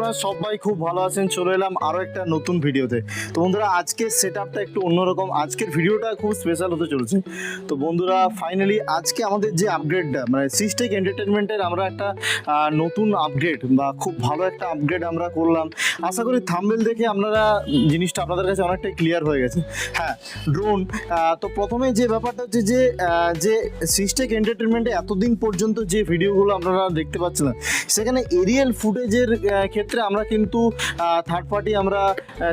আপনারা সবাই খুব ভালো আছেন। চলে এলাম আরও একটা নতুন ভিডিওতে। তো বন্ধুরা, আজকের সেট আপটা একটু অন্যরকম, আজকের ভিডিওটা খুব স্পেশাল হতে চলেছে। তো বন্ধুরা, ফাইনালি আজকে আমাদের যে আপগ্রেডটা মানে সিস্টেক এন্টারটেনমেন্টের আমরা একটা নতুন আপগ্রেড বা খুব ভালো একটা আপগ্রেড আমরা করলাম। আশা করি থাম্বনেল দেখে আপনারা জিনিসটা আপনাদের কাছে অনেকটাই ক্লিয়ার হয়ে গেছে। হ্যাঁ, ড্রোন। তো প্রথমে যে ব্যাপারটা হচ্ছে যে সিস্টেক এন্টারটেনমেন্টে এতদিন পর্যন্ত যে ভিডিওগুলো আপনারা দেখতে পাচ্ছিলেন, সেখানে এরিয়াল ফুটেজের ক্ষেত্রে আমরা কিন্তু থার্ড পার্টি আমরা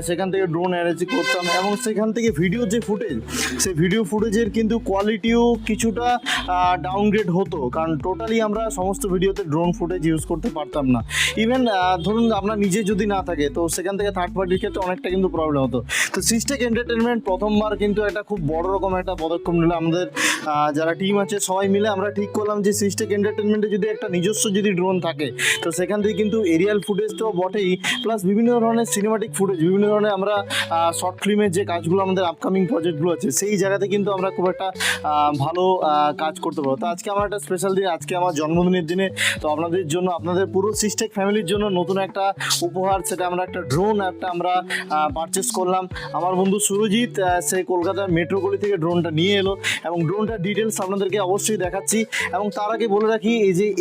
সেখান থেকে ড্রোন অ্যারেঞ্জ করতাম এবং সেখান থেকে ভিডিও যে ফুটেজ, সেই ভিডিও ফুটেজের কিন্তু কোয়ালিটিও কিছুটা ডাউনগ্রেড হতো, কারণ টোটালি আমরা সমস্ত ভিডিওতে ড্রোন ফুটেজ ইউজ করতে পারতাম না। ইভেন ধরুন আপনার নিজে যদি না থাকে, তো সেখান থেকে থার্ড পার্টির ক্ষেত্রে অনেকটা কিন্তু প্রবলেম হতো। তো সিস্টেক এন্টারটেনমেন্ট প্রথমবার কিন্তু একটা খুব বড় রকম একটা পদক্ষেপ নিল। আমাদের যারা টিম আছে সবাই মিলে আমরা ঠিক করলাম যে সিস্টেক এন্টারটেনমেন্টে যদি একটা নিজস্ব যদি ড্রোন থাকে, তো সেখান থেকে কিন্তু এরিয়াল ফুটেজ তো বটেই, প্লাস বিভিন্ন ধরনের সিনেমাটিক ফুটেজ, বিভিন্ন ধরনের আমরা শর্ট ফিল্মের যে কাজগুলো আমাদের আপকামিং প্রজেক্টগুলো আছে, সেই জায়গাতে কিন্তু আমরা খুব একটা ভালো কাজ করতে পারবো। তো আজকে আমার একটা স্পেশাল দিন, আজকে আমার জন্মদিনের দিনে। তো আপনাদের জন্য, আপনাদের পুরো সিস্টেক ফ্যামিলির জন্য নতুন একটা উপহার, সেটা আমরা একটা ড্রোন আমরা পারচেস করলাম। আমার বন্ধু সুরজিৎ সে কলকাতার মেট্রোপলি থেকে ড্রোনটা নিয়ে এলো এবং ড্রোনটার ডিটেলস আপনাদেরকে অবশ্যই দেখাচ্ছি। এবং তার আগে বলে রাখি,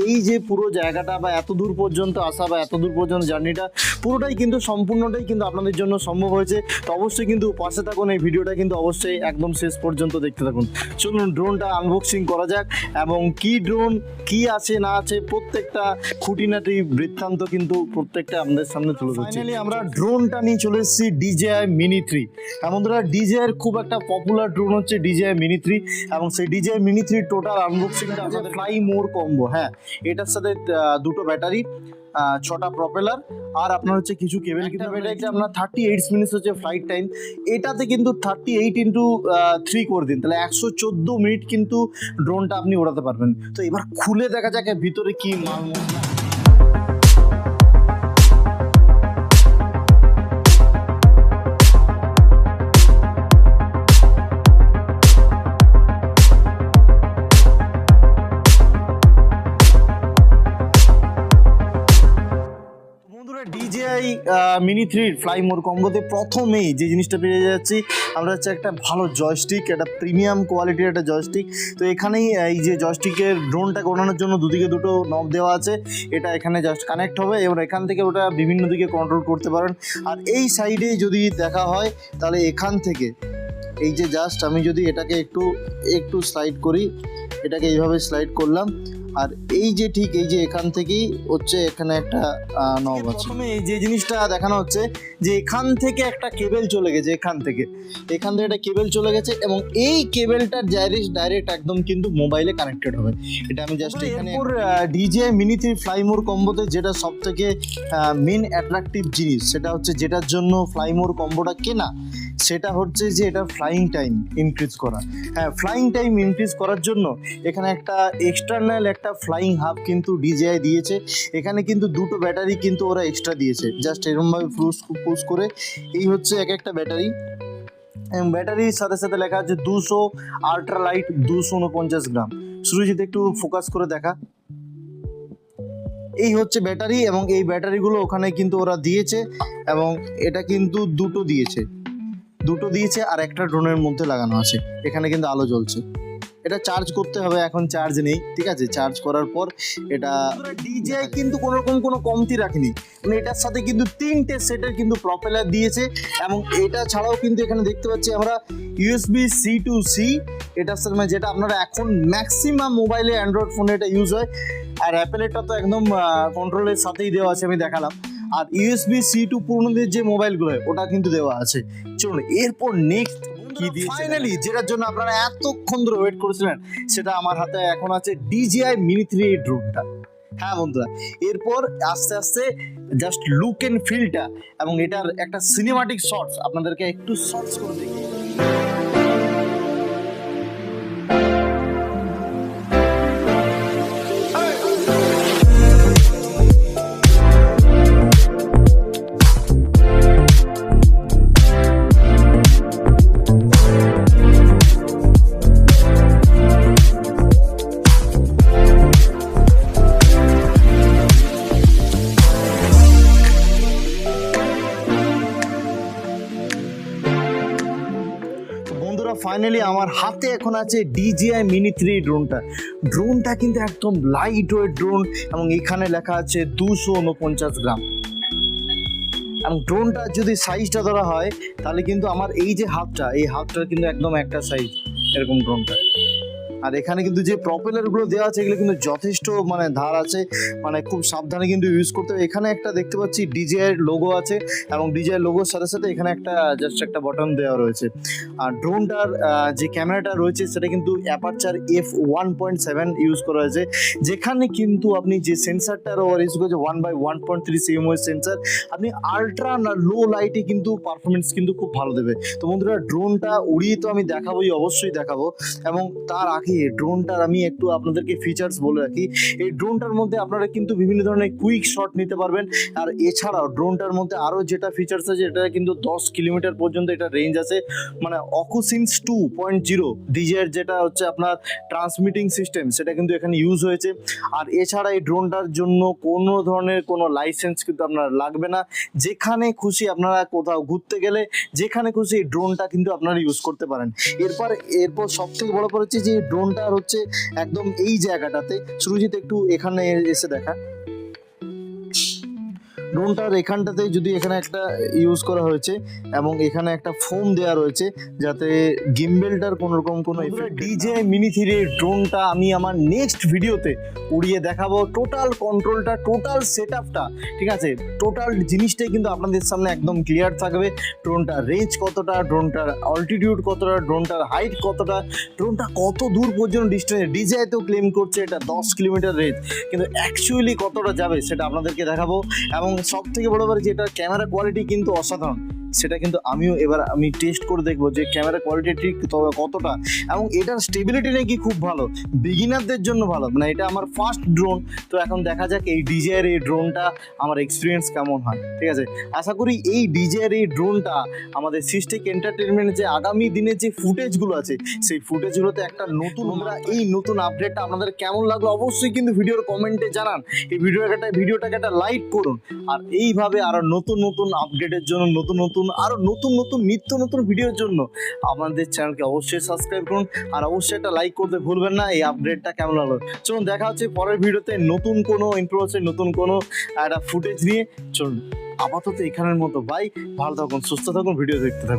এই যে পুরো জায়গাটা বা এত দূর পর্যন্ত আসা বা এত দূর পর্যন্ত জার্নিটা পুরোটাই কিন্তু সম্পূর্ণটাই কিন্তু আপনাদের জন্য সম্ভব হয়েছে। তো অবশ্যই কিন্তু পাশে থাকুন, এই ভিডিওটা কিন্তু অবশ্যই একদম শেষ পর্যন্ত দেখতে থাকুন। চলুন ড্রোনটা আনবক্সিং করা যাক এবং কি ড্রোন কি আছে না আছে প্রত্যেকটা খুঁটিনাটি বৃত্তান্ত কিন্তু প্রত্যেকটা আমাদের সামনে তুলে ধরছি। ফাইনালি আমরা ড্রোনটা নিয়ে চলে এসেছি DJI Mini 3। বন্ধুরা, DJI এর খুব একটা পপুলার ড্রোন হচ্ছে DJI Mini 3 এবং সেই DJI Mini 3 টোটাল আনবক্সিংটা আমাদের ফ্লাই মোর কম্বো। হ্যাঁ, এটার সাথে দুটো ব্যাটারি, 6টা প্রপেলার, আর আপনার হচ্ছে কিছু কেবল। কিন্তু ব্যাটারিতে আপনার 38 মিনিটস হচ্ছে ফ্লাইট টাইম। এটাতে কিন্তু 38x3 করে দিন, তাহলে 114 মিনিট কিন্তু ড্রোনটা আপনি ওড়াতে পারবেন। তো এবার খুলে দেখা যাক ভিতরে কি মাল। DJI Mini 3 ফ্লাই মোর কম্বোতে প্রথমেই যে জিনিসটা পেয়ে যাচ্ছি আমরা হচ্ছে একটা ভালো জয়স্টিক, একটা প্রিমিয়াম কোয়ালিটির একটা জয়স্টিক। তো এখানেই এই যে জয়স্টিকের ড্রোনটাকে ওড়ানোর জন্য দুদিকে দুটো নব দেওয়া আছে, এটা এখানে জাস্ট কানেক্ট হবে এবং এখান থেকে ওটা বিভিন্ন দিকে কন্ট্রোল করতে পারেন। আর এই সাইডে যদি দেখা হয়, তাহলে এখান থেকে এই যে জাস্ট আমি যদি এটাকে একটু স্লাইড করি, এটাকে এইভাবে স্লাইড করলাম, আর এই যে ঠিক এই যে এখান থেকেই হচ্ছে এখানে একটা নব আছে। প্রথমে এই যে জিনিসটা দেখানো হচ্ছে যে এখান থেকে একটা কেবল চলে গেছে, এখান থেকে একটা কেবল চলে গেছে এবং এই কেবলটা ডাইরেক্ট একদম কিন্তু মোবাইলে কানেক্টেড হবে। এটা আমি জাস্ট এখানে DJI Mini 3 ফ্লাই মোর কম্বোতে যেটা সব থেকে মেন অ্যাট্রাকটিভ জিনিস, সেটা হচ্ছে যেটার জন্য ফ্লাই মোর কম্বোটা কেনা, সেটা হচ্ছে যে এটা ফ্লাইং টাইম ইনক্রিজ করা। হ্যাঁ, ফ্লাইং টাইম ইনক্রিজ করার জন্য এখানে একটা এক্সটার্নাল একটা ফ্লাইং হাব কিন্তু DJI দিয়েছে। এখানে কিন্তু দুটো ব্যাটারি কিন্তু ওরা এক্সট্রা দিয়েছে, জাস্ট এরকমভাবে পুশ করে এই হচ্ছে একটা ব্যাটারি এবং ব্যাটারির সাথে সাথে লেখা আছে 200 আল্ট্রা লাইট 249 গ্রাম। সুরজিৎ একটু ফোকাস করে দেখা, এই হচ্ছে ব্যাটারি এবং এই ব্যাটারিগুলো ওখানে কিন্তু ওরা দিয়েছে এবং এটা কিন্তু দুটো দিয়েছে আর একটা ড্রোনের মধ্যে লাগানো আছে। এখানে কিন্তু আলো জ্বলছে, এটা চার্জ করতে হবে, এখন চার্জ নেই, ঠিক আছে। চার্জ করার পর এটা DJI কিন্তু কোনো কমতি রাখেনি, মানে এটার সাথে কিন্তু 3টে সেটের কিন্তু প্রপেলার দিয়েছে এবং এটা ছাড়াও কিন্তু এখানে দেখতে পাচ্ছি আমরা USB-C to C, এটার সাথে যেটা আপনারা এখন ম্যাক্সিমাম মোবাইলে অ্যান্ড্রয়েড ফোনে এটা ইউজ হয়, আর অ্যাপেলেরটা তো একদম কন্ট্রোলের সাথেই দেওয়া আছে, আমি দেখালাম। আর USB-C to পুরোনোদের যে মোবাইলগুলো ওটা কিন্তু দেওয়া আছে। চলুন এরপর নেক্সট কি দিয়েছে ফাইনালি, যেটার জন্য আপনারা এতক্ষণ ধরে ওয়েট করেছিলেন, সেটা আমার হাতে এখন আছে DJI Mini 3 এই ড্রোনটা। হ্যাঁ বন্ধুরা, এরপর আস্তে আস্তে জাস্ট লুক এন্ড ফিলটা এবং এটার একটা সিনেমাটিক শর্টস আপনাদেরকে একটু শর্টস করে দেখি। ফাইনালি আমার হাতে এখন আছে DJI Mini 3 ড্রোনটা কিন্তু একদম লাইট ওয়েট ড্রোন এবং এখানে লেখা আছে 249 গ্রাম। এবং ড্রোনটা যদি সাইজটা ধরা হয় তাহলে কিন্তু আমার এই যে হাতটার কিন্তু একদম একটা সাইজ এরকম ড্রোনটা। আর এখানে কিন্তু যে প্রপেলারগুলো দেওয়া আছে এগুলো কিন্তু যথেষ্ট মানে ধার আছে, মানে খুব সাবধানে কিন্তু ইউজ করতে হবে। এখানে একটা দেখতে পাচ্ছি DJI লোগো আছে এবং DJI লোগোর সাথে সাথে এখানে একটা জাস্ট একটা বাটন দেওয়া রয়েছে। আর ড্রোনটার যে ক্যামেরাটা রয়েছে সেটা কিন্তু অ্যাপারচার f1.7 ইউজ করা হয়েছে, যেখানে কিন্তু আপনি যে সেন্সারটার ওভার ইউজ করেছে 1/1.3 CMOS সেন্সার, আপনি আলট্রা না লো লাইটে কিন্তু পারফরমেন্স কিন্তু খুব ভালো দেবে। তো বন্ধুরা ড্রোনটা উড়িয়ে তো আমি দেখাবোই, অবশ্যই দেখাবো। এবং তার আগে ড্রোনটার আমি একটু আপনাদেরকে ফিচার্স বলে রাখি। এই ড্রোনটার মধ্যে আপনারা কিন্তু বিভিন্ন ধরনের কুইক শট নিতে পারবেন। আর এছাড়াও ড্রোনটার মধ্যে আরও যেটা ফিচার্স আছে, এটা কিন্তু 10 কিলোমিটার পর্যন্ত এটা রেঞ্জ আছে, মানে অকুসিন্স 2.0 DJI যেটা হচ্ছে আপনার ট্রান্সমিটিং সিস্টেম সেটা কিন্তু এখানে ইউজ হয়েছে। আর এছাড়া এই ড্রোনটার জন্য কোনো ধরনের কোনো লাইসেন্স কিন্তু আপনার লাগবে না। যেখানে খুশি আপনারা কোথাও ঘুরতে গেলে যেখানে খুশি এই ড্রোনটা কিন্তু আপনারা ইউজ করতে পারেন। এরপর সব থেকে বড় পর হচ্ছে যে ড্রোনটা হচ্ছে একদম এই জায়গাটাতে, সুরজিৎ একটু এখানে এসে দেখা, ড্রোনটার এখানটাতে যদি এখানে একটা ইউজ করা হয়েছে এবং এখানে একটা ফোম দেওয়া রয়েছে যাতে গিম্বেলটার কোনো রকম কোনো DJI Mini 3 ড্রোনটা আমি আমার নেক্সট ভিডিওতে উড়িয়ে দেখাবো। টোটাল কন্ট্রোলটা, টোটাল সেট আপটা, ঠিক আছে, টোটাল জিনিসটাই কিন্তু আপনাদের সামনে একদম ক্লিয়ার থাকবে। ড্রোনটার রেঞ্জ কতটা, ড্রোনটার অল্টিটিউড কতটা, ড্রোনটার হাইট কতটা, ড্রোনটা কত দূর পর্যন্ত ডিস্টেন্স, DJI তো ক্লেম করছে এটা 10 কিলোমিটার রেঞ্জ, কিন্তু অ্যাকচুয়ালি কতটা যাবে সেটা আপনাদেরকে দেখাবো। এবং সব থেকে বড় ব্যাপার যে এটার ক্যামেরা কোয়ালিটি কিন্তু অসাধারণ, সেটা কিন্তু আমি টেস্ট করে দেখবো যে ক্যামেরা কোয়ালিটি ঠিক কতটা। এবং এটার স্টেবিলিটি নাকি খুব ভালো, বিগিনারদের জন্য ভালো, মানে এটা আমার ফার্স্ট ড্রোন। তো এখন দেখা যাক এই DJI এই ড্রোনটা আমার এক্সপিরিয়েন্স কেমন হয়, ঠিক আছে। আশা করি এই DJI এই ড্রোনটা আমাদের সিস্টেক এন্টারটেনমেন্ট যে আগামী দিনের যে ফুটেজগুলো আছে সেই ফুটেজগুলোতে একটা নতুন, আমরা এই নতুন আপডেটটা আপনাদের কেমন লাগলো অবশ্যই কিন্তু ভিডিওর কমেন্টে জানান। এই ভিডিওটাকে একটা লাইক করুন। আর এইভাবে আরো নতুন নতুন আপডেটের জন্য, আরো নতুন নিত্য নতুন ভিডিওর জন্য আমাদের চ্যানেলকে অবশ্যই সাবস্ক্রাইব করুন। আর অবশ্যই একটা লাইক করতে ভুলবেন না। এই আপডেটটা কেমন লাগলো, চলুন দেখা হচ্ছে পরের ভিডিওতে নতুন কোনো ইনফরমেশন, নতুন কোনো একটা ফুটেজ নিয়ে। চলুন আপাতত এখানের মতো, বাই, ভালো থাকুন, সুস্থ থাকুন, ভিডিও দেখতে থাকুন।